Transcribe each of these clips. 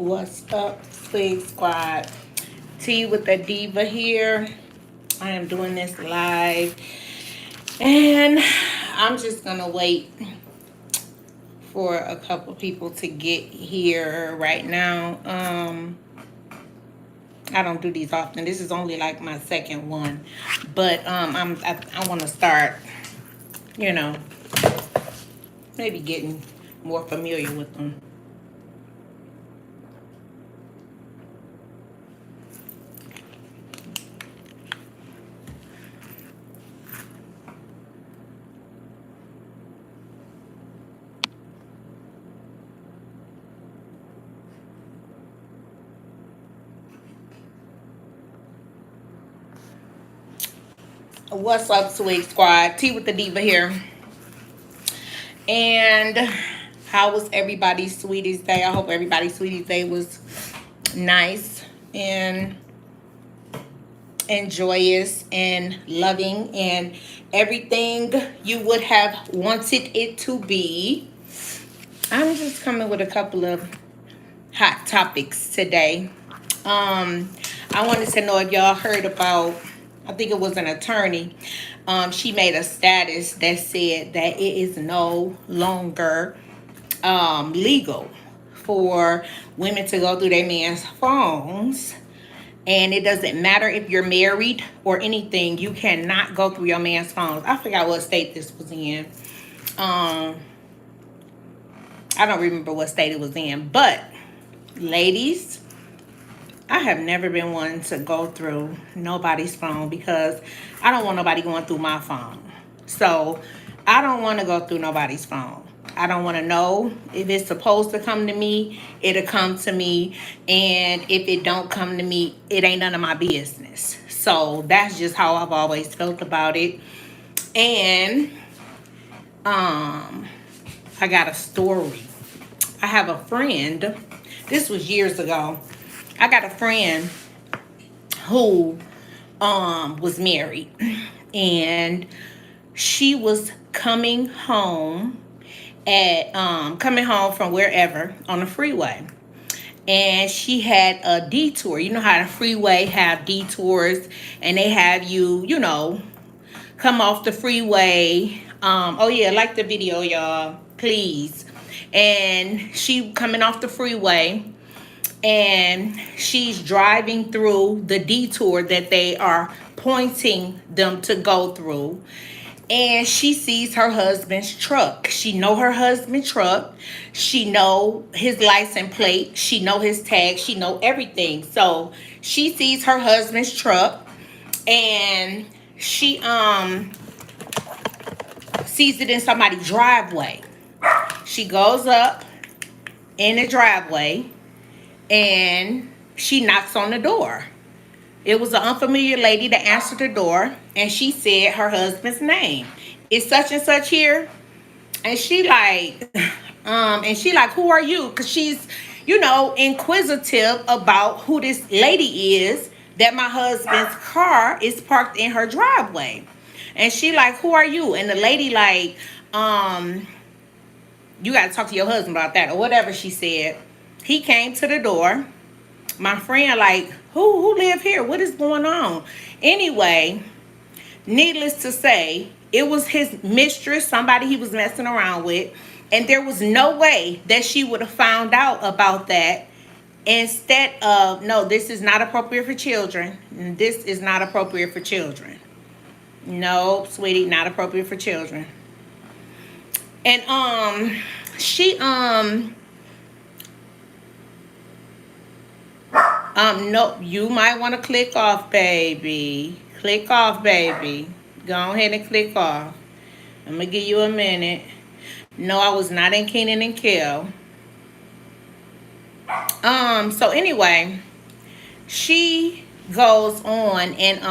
What's up, Swig Squad? T with the Diva here. I am doing this live, and I'm just gonna wait for a couple people to get here right now. I don't do these often. This is only like my second one, but I want to start, you know, maybe getting more familiar with them. What's up, Swig Squad? T with the Diva here. And how was everybody's sweetest day? I hope everybody's sweetest day was nice and joyous and loving and everything you would have wanted it to be. I'm just coming with a couple of hot topics today. I wanted to know if y'all heard about, I think it was an attorney. She made a status that said that it is no longer legal for women to go through their man's phones. And it doesn't matter if you're married or anything, you cannot go through your man's phones. I forgot what state this was in. I don't remember what state it was in. But, ladies, I have never been one to go through nobody's phone because I don't want nobody going through my phone. So, I don't want to go through nobody's phone. I don't want to know if it's supposed to come to me, it'll come to me. And if it don't come to me, it ain't none of my business. So that's just how I've always felt about it. And I got a story. I have a friend. This was years ago. I got a friend who was married, and she was coming home from wherever on the freeway, and she had a detour. You know how the freeway have detours, and they have you come off the freeway. Oh yeah, like the video, y'all, please. And she coming off the freeway, and she's driving through the detour that they are pointing them to go through, and she sees her husband's truck. She know her husband's truck. She know his license plate. She know his tag. She know everything. So she sees her husband's truck, and she sees it in somebody's driveway. She goes up in the driveway, and she knocks on the door. It was an unfamiliar lady that answered the door, and she said her husband's name. It's such and such here. And she like, who are you? Because she's, inquisitive about who this lady is, that my husband's car is parked in her driveway. And she like, who are you? And the lady like, you got to talk to your husband about that, or whatever she said. He came to the door. My friend like, who live here? What is going on? Anyway, needless to say, it was his mistress, somebody he was messing around with, and there was no way that she would have found out about that. Instead of, no, this is not appropriate for children. This is not appropriate for children. No, sweetie, not appropriate for children. And she no, you might want to click off, baby. Click off, baby. Go ahead and click off. I'm gonna give you a minute. No, I was not in Kenan and Kel. So anyway, she goes on, and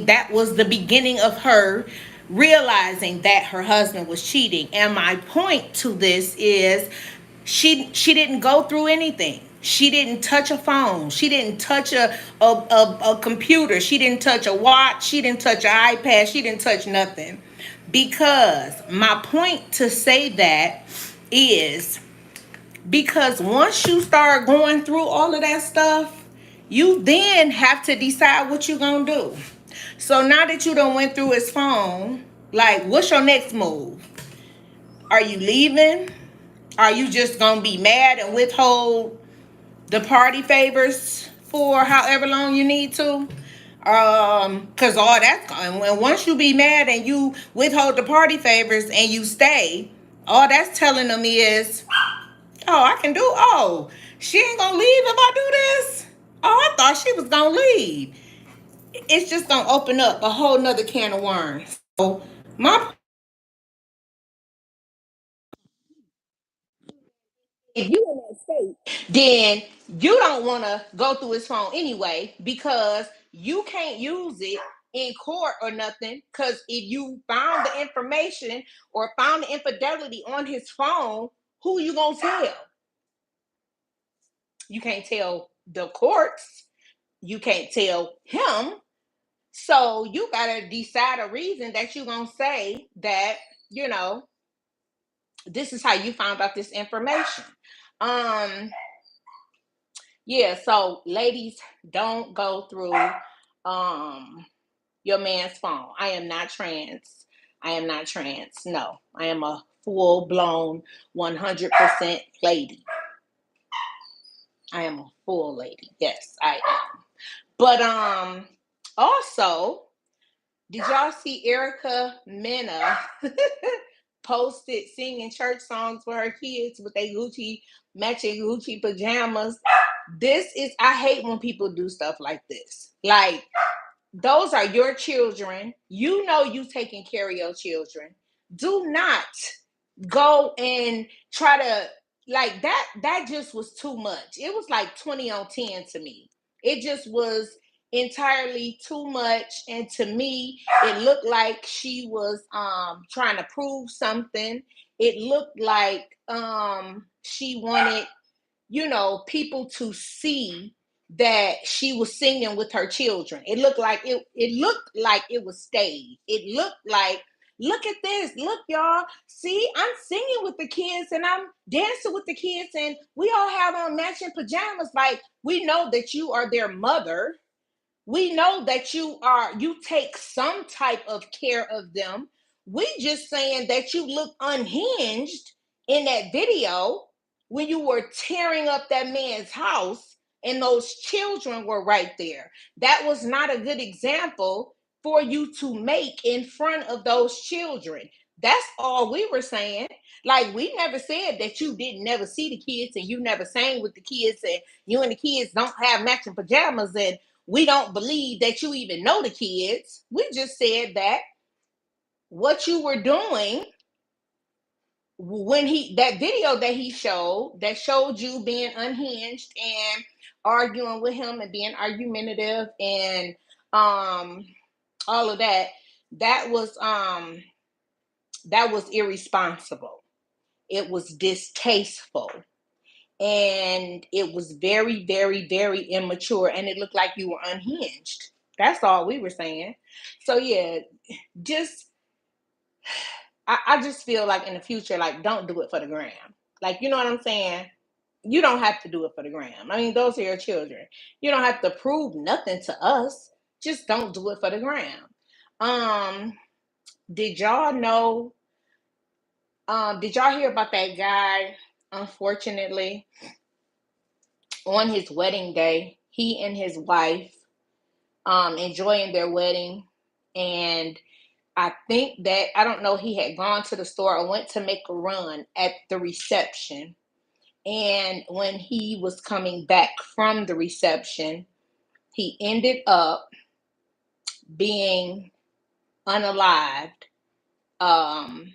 that was the beginning of her realizing that her husband was cheating. And my point to this is she didn't go through anything. She didn't touch a phone. She didn't touch a computer. She didn't touch a watch. She didn't touch an iPad. She didn't touch nothing. Because my point to say that is, Because once you start going through all of that stuff, you then have to decide what you're gonna do. So now that you done went through his phone, like, what's your next move? Are you leaving? Are you just gonna be mad and withhold the party favors for however long you need to? Cause all that's going. When once you be mad and you withhold the party favors and you stay, all that's telling them is, oh, I can do. Oh, she ain't gonna leave if I do this. Oh, I thought she was gonna leave. It's just gonna open up a whole nother can of worms. So my, if you in that state, then you don't want to go through his phone anyway because you can't use it in court or nothing. Because if you found the information or found the infidelity on his phone, who you gonna tell? You can't tell the courts. You can't tell him. So you gotta decide a reason that you're gonna say that, you know, this is how you found out this information. Um, yeah, so ladies, don't go through um your man's phone. I am not trans. I am not trans. No, I am a full blown 100% lady. I am a full lady. Yes, I am. But also, did y'all see Erica Mena posted singing church songs for her kids with their Gucci matching Gucci pajamas? This is, I hate when people do stuff like this. Like, those are your children. You know you taking care of your children. Do not go and try to, like, that just was too much. It was like 20 on 10 to me. It just was entirely too much, and to me it looked like she was trying to prove something. It looked like she wanted, people to see that she was singing with her children. It was staged. It looked like, look at this, look y'all, see, I'm singing with the kids and I'm dancing with the kids and we all have on matching pajamas. Like, we know that you are their mother. We know that you take some type of care of them. We just saying that you look unhinged in that video when you were tearing up that man's house and those children were right there. That was not a good example for you to make in front of those children. That's all we were saying. Like, we never said that you didn't never see the kids and you never sang with the kids and you and the kids don't have matching pajamas and we don't believe that you even know the kids. We just said that what you were doing when that video that he showed that showed you being unhinged and arguing with him and being argumentative and all of that, that was irresponsible. It was distasteful. And it was very, very, very immature, and it looked like you were unhinged. That's all we were saying. So yeah, just I just feel like in the future, like, don't do it for the gram. Like, you know what I'm saying? You don't have to do it for the gram. I mean, those are your children. You don't have to prove nothing to us. Just don't do it for the gram. Um, did y'all know? Did y'all hear about that guy? Unfortunately, on his wedding day, he and his wife enjoying their wedding, and I think that, I don't know, he had gone to the store or went to make a run at the reception, and when he was coming back from the reception, he ended up being unalived um,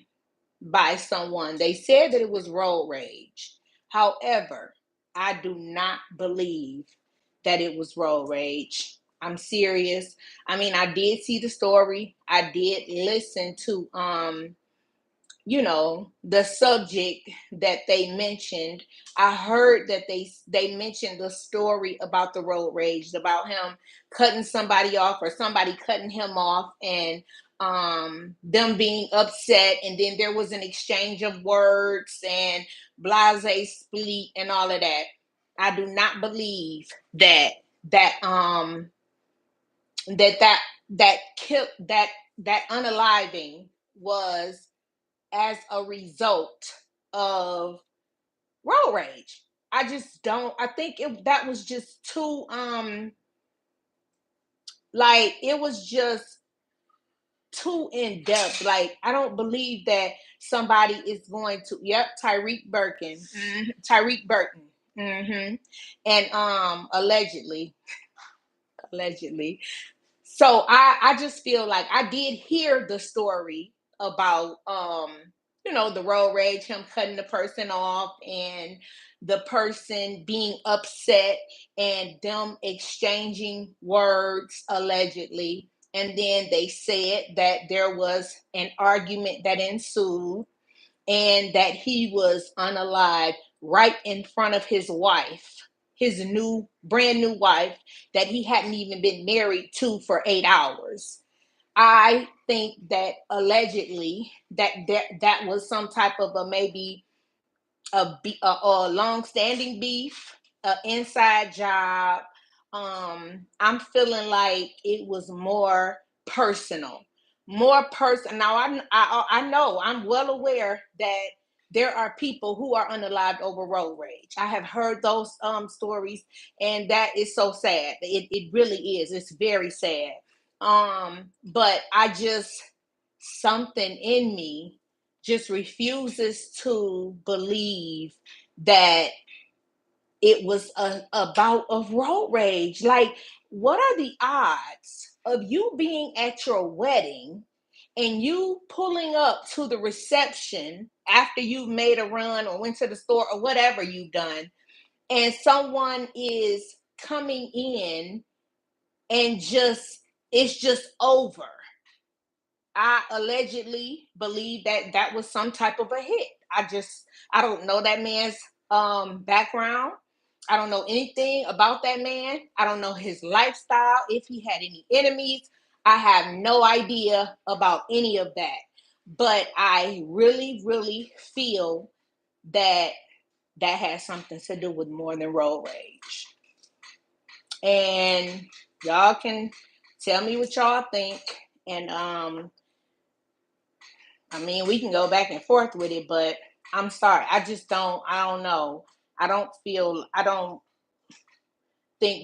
by someone. They said that it was road rage. However, I do not believe that it was road rage. I'm serious. I mean, I did see the story. I did listen to the subject that they mentioned. I heard that they mentioned the story about the road rage, about him cutting somebody off or somebody cutting him off, and them being upset, and then there was an exchange of words and blase split and all of that. I do not believe that that that that kill that unaliving was as a result of road rage. I just don't. I think that was just too like it was just too in depth. Like I don't believe that somebody is going to. Yep, Tyreek Burton, and allegedly. So I just feel like I did hear the story about the road rage, him cutting the person off and the person being upset and them exchanging words allegedly. And then they said that there was an argument that ensued and that he was unalive right in front of his wife, his brand new wife that he hadn't even been married to for 8 hours. I think that allegedly that was some type of a maybe a long-standing beef, an inside job. I'm feeling like it was personal, more personal. Now I know I'm well aware that there are people who are unalived over road rage. I have heard those stories, and that is so sad. It really is. It's very sad. But I just something in me just refuses to believe that it was a bout of road rage. Like, what are the odds of you being at your wedding and you pulling up to the reception after you've made a run or went to the store or whatever you've done, and someone is coming in and it's just over? I allegedly believe that that was some type of a hit. I don't know that man's background. I don't know anything about that man. I don't know his lifestyle, if he had any enemies. I have no idea about any of that. But I really, really feel that that has something to do with more than road rage. And y'all can tell me what y'all think. And I mean, we can go back and forth with it, but I'm sorry. I don't know. I don't think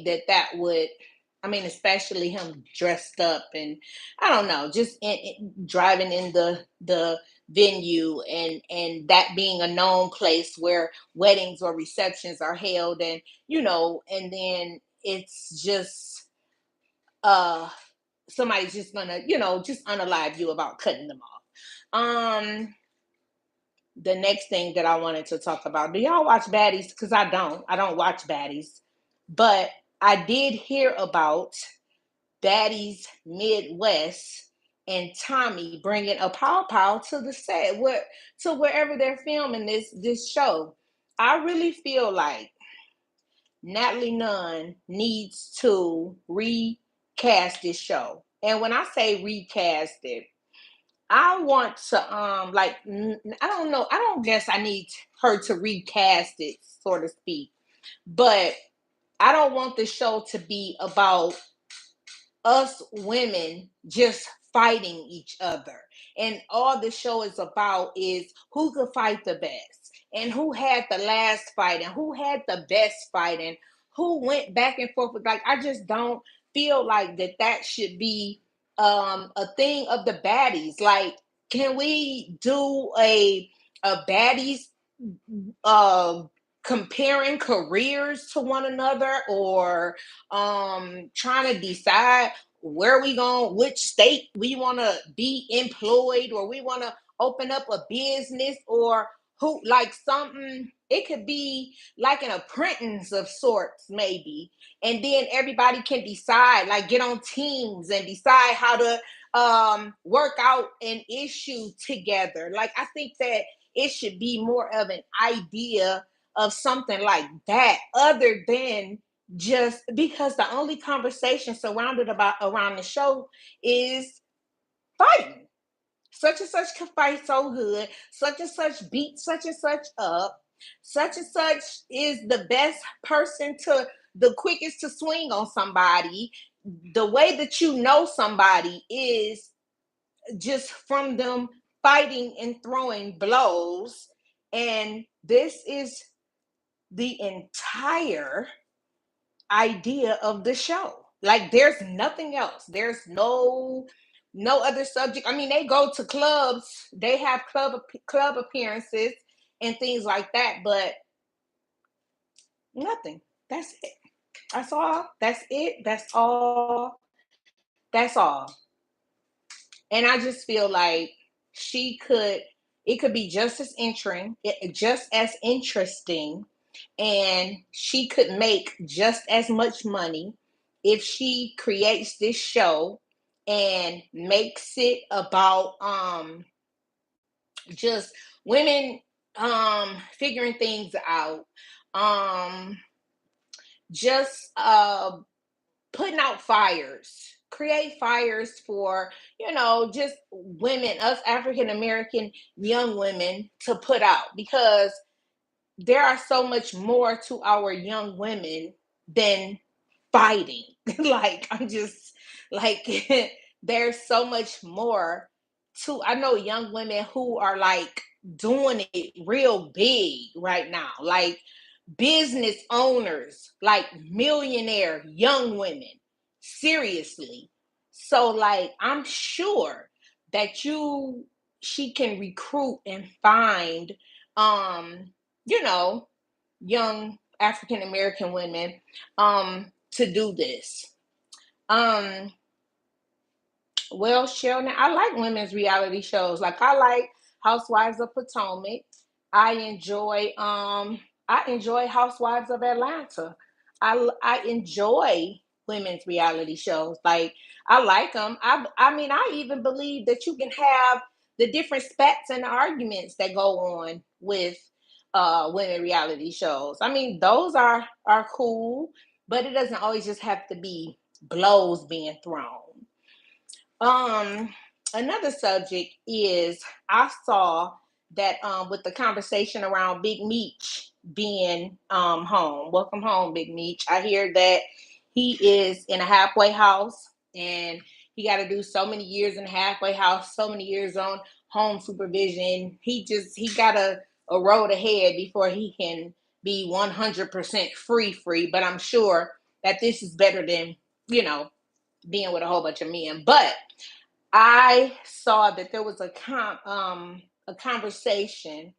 that would, I mean, especially him dressed up and I don't know, just driving in the venue and that being a known place where weddings or receptions are held and then it's just, uh, somebody's just gonna, just unalive you about cutting them off. The next thing that I wanted to talk about. Do y'all watch Baddies? Because I don't. I don't watch Baddies. But I did hear about Baddies Midwest and Tommy bringing a pow pow to the set, to wherever they're filming this show. I really feel like Natalie Nunn needs to recast this show. And when I say recast it, I want to I don't know. I don't guess I need her to recast it, so to speak. But I don't want the show to be about us women just fighting each other. And all the show is about is who could fight the best and who had the last fight and who had the best fight and who went back and forth. Like, I just don't feel like that should be a thing of the baddies. Like, can we do a baddies uh, comparing careers to one another, or trying to decide where we going, which state we want to be employed, or we want to open up a business, or who, like, something, it could be like an apprentice of sorts maybe, and then everybody can decide, like, get on teams and decide how to work out an issue together. Like, I think that it should be more of an idea of something like that, other than just because the only conversation surrounded about around the show is fighting. Such and such can fight so good. Such and such beat such and such up. Such and such is the best person to the quickest to swing on somebody. The way that you know somebody is just from them fighting and throwing blows. And this is the entire idea of the show. Like there's nothing else. There's no other subject. I mean, they go to clubs, they have club appearances and things like that, but nothing. That's it. That's all. That's it. That's all. That's all. And I just feel like she could it could be just as interesting, and she could make just as much money if she creates this show and makes it about just women figuring things out, um just putting out fires, create fires for, just women, us African American young women to put out, because there are so much more to our young women than fighting. Like, I'm just like, there's so much more to, I know young women who are like doing it real big right now, like business owners, like millionaire young women. Seriously. So like I'm sure that she can recruit and find um, you know, young African American women to do this. Um well, Sheldon, I like women's reality shows. Like I like Housewives of Potomac. I enjoy um I enjoy Housewives of Atlanta. I enjoy women's reality shows. Like I like them. I mean I even believe that you can have the different spats and arguments that go on with women reality shows. I mean those are cool, but it doesn't always just have to be blows being thrown. um, Another subject is I saw that with the conversation around Big Meech being home. Welcome home, Big Meech. I hear that he is in a halfway house and he got to do so many years in a halfway house, so many years on home supervision. He got a road ahead before he can be 100% free, but I'm sure that this is better than, you know, being with a whole bunch of men. But I saw that there was a conversation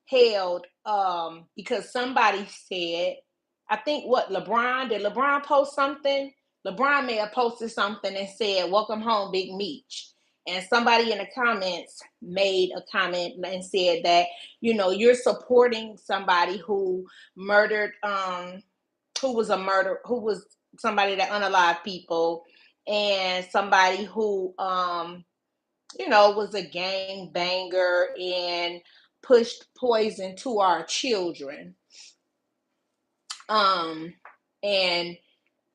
held because somebody said, I think what LeBron post something? LeBron may have posted something and said, "Welcome home, Big Meech." And somebody in the comments made a comment and said that, you're supporting somebody who murdered who was somebody that unalived people, and somebody who was a gang banger and pushed poison to our children. um and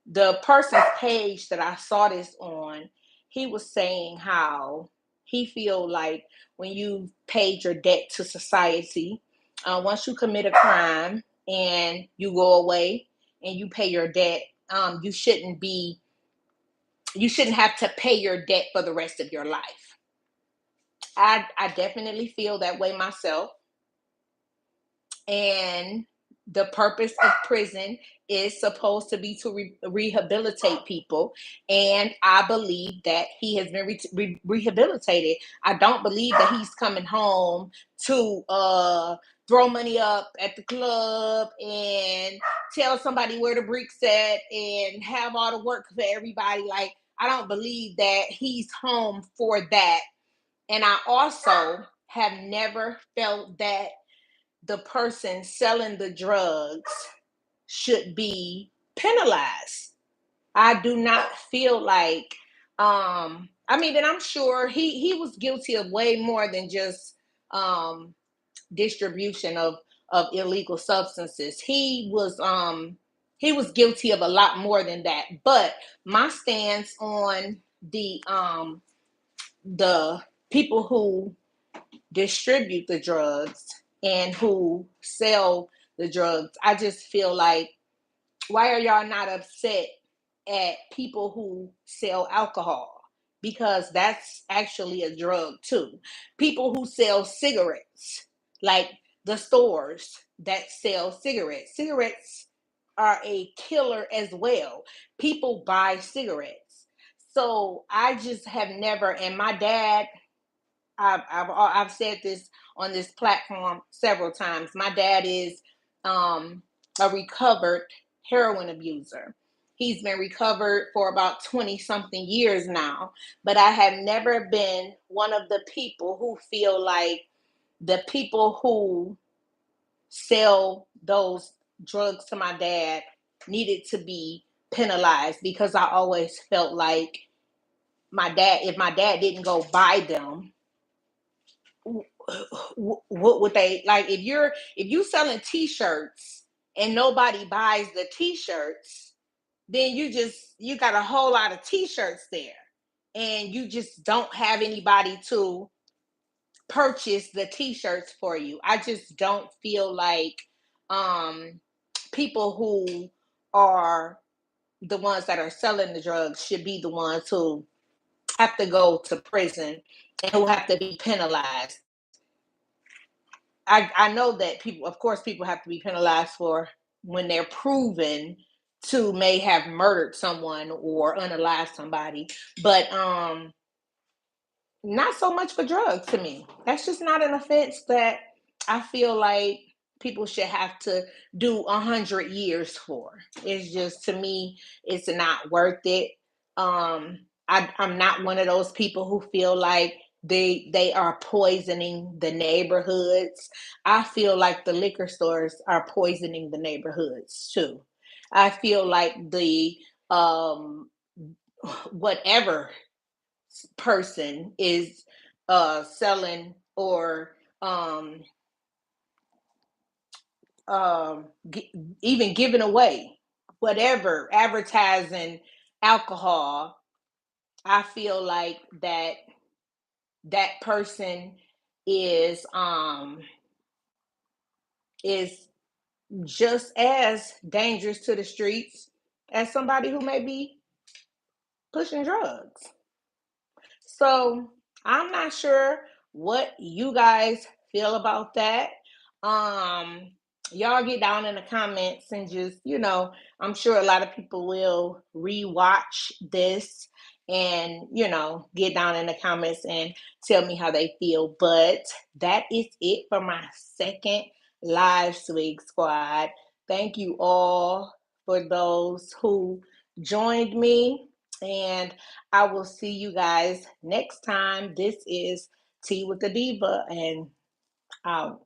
the person's page that I saw this on, he was saying how he feel like when you paid your debt to society, once you commit a crime and you go away and you pay your debt, you shouldn't have to pay your debt for the rest of your life. I definitely feel that way myself. And the purpose of prison is supposed to be to rehabilitate people, and I believe that he has been rehabilitated. I don't believe that he's coming home to throw money up at the club and tell somebody where the bricks at and have all the work for everybody. Like, I don't believe that he's home for that. And I also have never felt that the person selling the drugs should be penalized. I do not feel like I mean, and I'm sure he was guilty of way more than just um distribution of illegal substances. He was guilty of a lot more than that. But my stance on the people who distribute the drugs and who sell the drugs. I just feel like, why are y'all not upset at people who sell alcohol? Because that's actually a drug too. People who sell cigarettes, like the stores that sell cigarettes. Cigarettes are a killer as well. People buy cigarettes. So I just have never, and my dad, I've said this on this platform several times. My dad is a recovered heroin abuser. He's been recovered for about 20 something years now, but I have never been one of the people who feel like the people who sell those drugs to my dad needed to be penalized, because I always felt like if my dad didn't go buy them, what would they like? If you selling t-shirts and nobody buys the t-shirts, then you got a whole lot of t-shirts there, and you just don't have anybody to purchase the t-shirts for you. I just don't feel like um people who are the ones that are selling the drugs should be the ones who have to go to prison and who have to be penalized. I know that people, of course, people have to be penalized for when they're proven to may have murdered someone or unalived somebody, but not so much for drugs to me. That's just not an offense that I feel like people should have to do 100 years for. It's just, to me, it's not worth it. I'm not one of those people who feel like they are poisoning the neighborhoods. I feel like the liquor stores are poisoning the neighborhoods too. I feel like the whatever person is selling or even giving away whatever, advertising alcohol, I feel like that person is is just as dangerous to the streets as somebody who may be pushing drugs. So I'm not sure what you guys feel about that. Um, y'all get down in the comments and just, I'm sure a lot of people will rewatch this and, get down in the comments and tell me how they feel. But that is it for my second live Swig Squad. Thank you all for those who joined me. And I will see you guys next time. This is Tea with the Diva, and out.